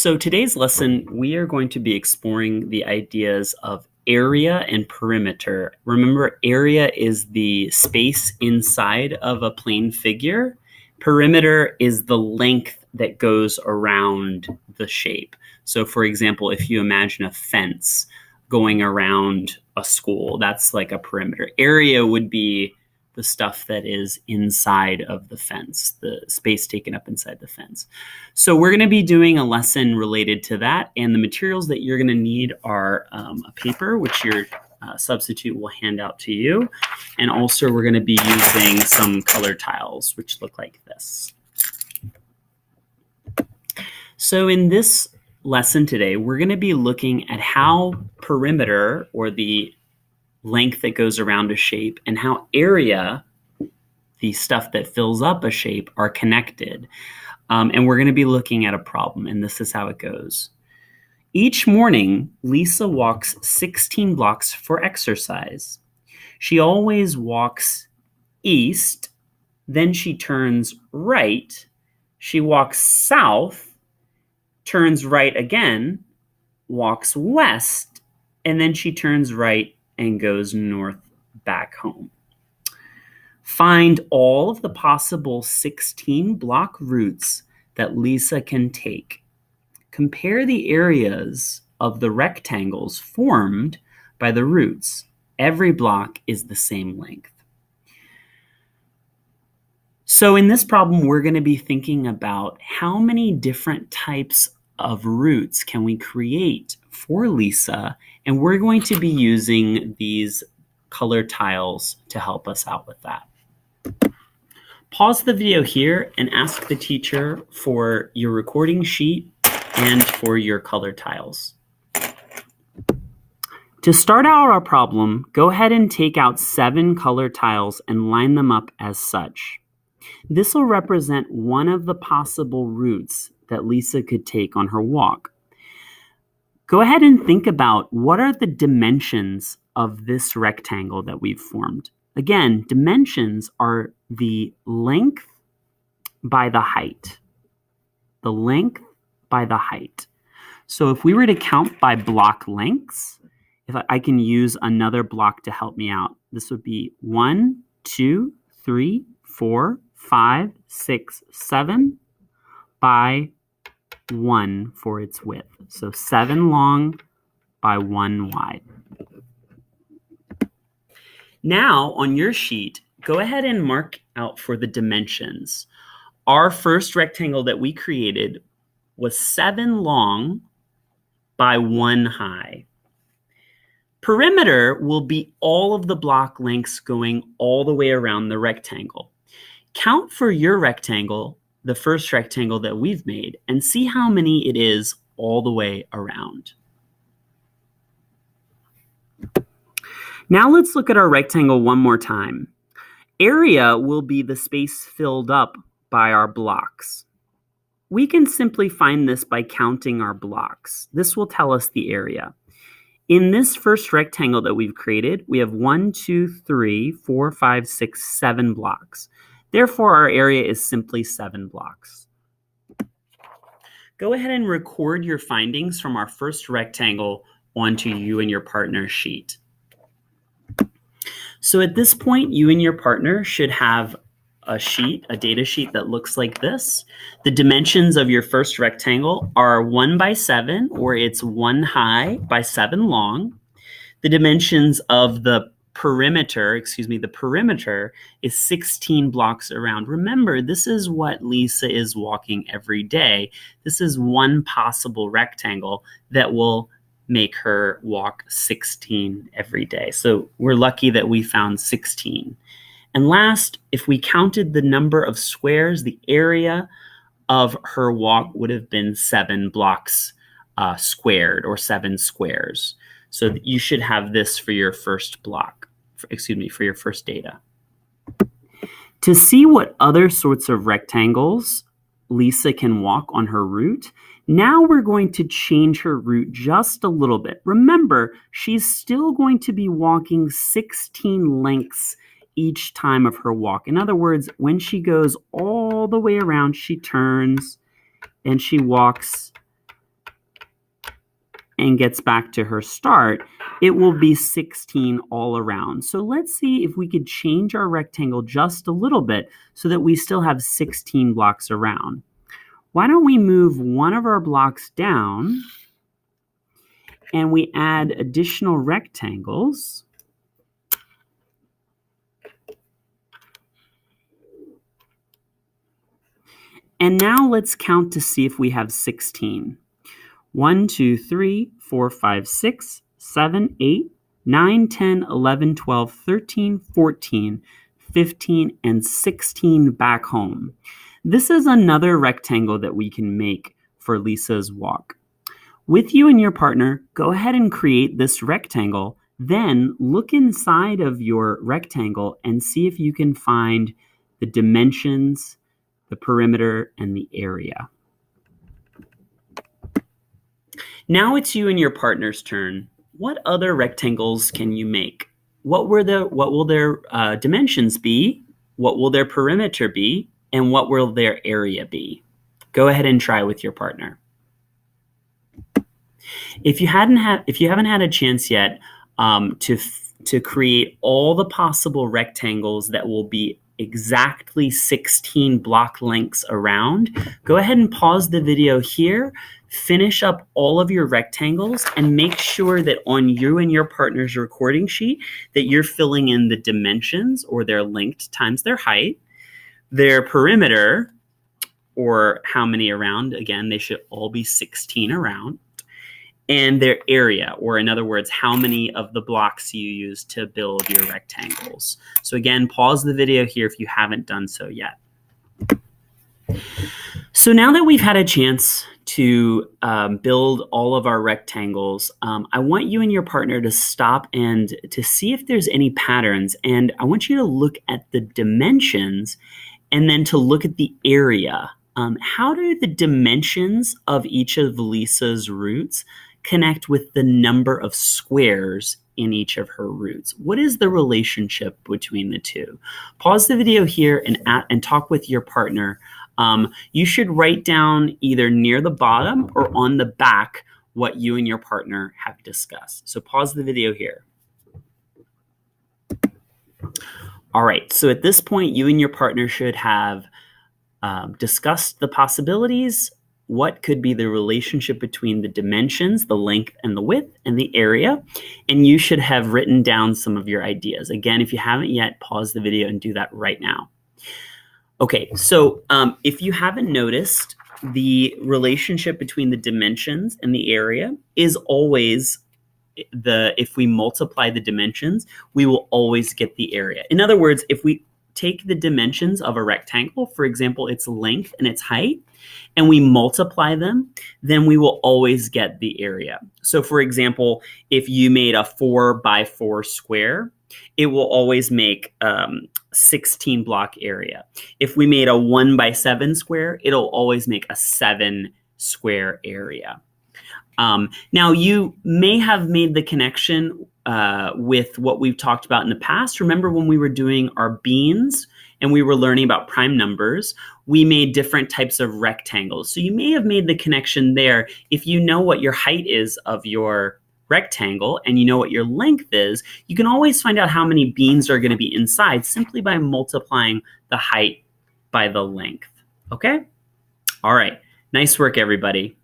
So today's lesson, we are going to be exploring the ideas of area and perimeter. Remember, area is the space inside of a plane figure. Perimeter is the length that goes around the shape. So for example, if you imagine a fence going around a school, that's like a perimeter. Area would be the stuff that is inside of the fence, the space taken up inside the fence. So we're going to be doing a lesson related to that, and the materials that you're going to need are a paper, which your substitute will hand out to you, and also we're going to be using some color tiles, which look like this. So in this lesson today, we're going to be looking at how perimeter, or the length that goes around a shape, and how area, the stuff that fills up a shape, are connected. And we're going to be looking at a problem, and this is how it goes. Each morning, Lisa walks 16 blocks for exercise. She always walks east, then she turns right. She walks south, turns right again, walks west, and then she turns right and goes north back home. Find all of the possible 16 block routes that Lisa can take. Compare the areas of the rectangles formed by the routes. Every block is the same length. So in this problem, we're going to be thinking about how many different types of routes can we create for Lisa, and we're going to be using these color tiles to help us out with that. Pause the video here and ask the teacher for your recording sheet and for your color tiles. To start out our problem, go ahead and take out 7 color tiles and line them up as such. This will represent one of the possible routes that Lisa could take on her walk. Go ahead and think about what are the dimensions of this rectangle that we've formed. Again, dimensions are the length by the height. The length by the height. So if we were to count by block lengths, if I can use another block to help me out, this would be 1, 2, 3, 4, 5, 6, 7 by 1 for its width. So 7 long by 1 wide. Now on your sheet, go ahead and mark out for the dimensions. Our first rectangle that we created was 7 long by 1 high. Perimeter will be all of the block lengths going all the way around the rectangle. Count for your rectangle, the first rectangle that we've made, and see how many it is all the way around. Now let's look at our rectangle one more time. Area will be the space filled up by our blocks. We can simply find this by counting our blocks. This will tell us the area. In this first rectangle that we've created, we have 1, 2, 3, 4, 5, 6, 7 blocks. Therefore, our area is simply 7 blocks. Go ahead and record your findings from our first rectangle onto you and your partner's sheet. So at this point, you and your partner should have a sheet, a data sheet that looks like this. The dimensions of your first rectangle are 1 by 7, or it's 1 high by 7 long. The dimensions of the perimeter is 16 blocks around. Remember, this is what Lisa is walking every day. This is one possible rectangle that will make her walk 16 every day. So we're lucky that we found 16. And last, if we counted the number of squares, the area of her walk would have been 7 blocks squared, or 7 squares. So you should have this for your first block, for your first data. To see what other sorts of rectangles Lisa can walk on her route, now we're going to change her route just a little bit. Remember, she's still going to be walking 16 lengths each time of her walk. In other words, when she goes all the way around, she turns and she walks and gets back to her start, it will be 16 all around. So let's see if we could change our rectangle just a little bit so that we still have 16 blocks around. Why don't we move one of our blocks down and we add additional rectangles. And now let's count to see if we have 16. 1, 2, 3, 4, 5, 6, 7, 8, 9, 10, 11, 12, 13, 14, 15, and 16 back home. This is another rectangle that we can make for Lisa's walk. With you and your partner, go ahead and create this rectangle. Then look inside of your rectangle and see if you can find the dimensions, the perimeter, and the area. Now it's you and your partner's turn. What other rectangles can you make? What will their dimensions be? What will their perimeter be? And what will their area be? Go ahead and try with your partner. If you haven't had a chance yet to create all the possible rectangles that will be exactly 16 block lengths around, go ahead and pause the video here, finish up all of your rectangles, and make sure that on you and your partner's recording sheet that you're filling in the dimensions, or their length times their height, their perimeter, or how many around. Again, they should all be 16 around. And their area, or in other words, how many of the blocks you use to build your rectangles. So again, pause the video here if you haven't done so yet. So now that we've had a chance to build all of our rectangles, I want you and your partner to stop and to see if there's any patterns. And I want you to look at the dimensions and then to look at the area. How do the dimensions of each of Lisa's roots connect with the number of squares in each of her roots? What is the relationship between the two? Pause the video here and talk with your partner. You should write down either near the bottom or on the back what you and your partner have discussed. So pause the video here. All right, so at this point, you and your partner should have discussed the possibilities. What could be the relationship between the dimensions, the length and the width, and the area? And you should have written down some of your ideas. Again, if you haven't yet, pause the video and do that right now. Okay, so if you haven't noticed, the relationship between the dimensions and the area is always if we multiply the dimensions, we will always get the area. In other words, if we take the dimensions of a rectangle, for example, its length and its height, and we multiply them, then we will always get the area. So for example, if you made a 4 by 4 square, it will always make 16 block area. If we made a 1 by 7 square, it'll always make a 7 square area. Now you may have made the connection with what we've talked about in the past. Remember when we were doing our beans and we were learning about prime numbers, we made different types of rectangles. So you may have made the connection there. If you know what your height is of your rectangle and you know what your length is, you can always find out how many beans are going to be inside simply by multiplying the height by the length. Okay? All right. Nice work, everybody.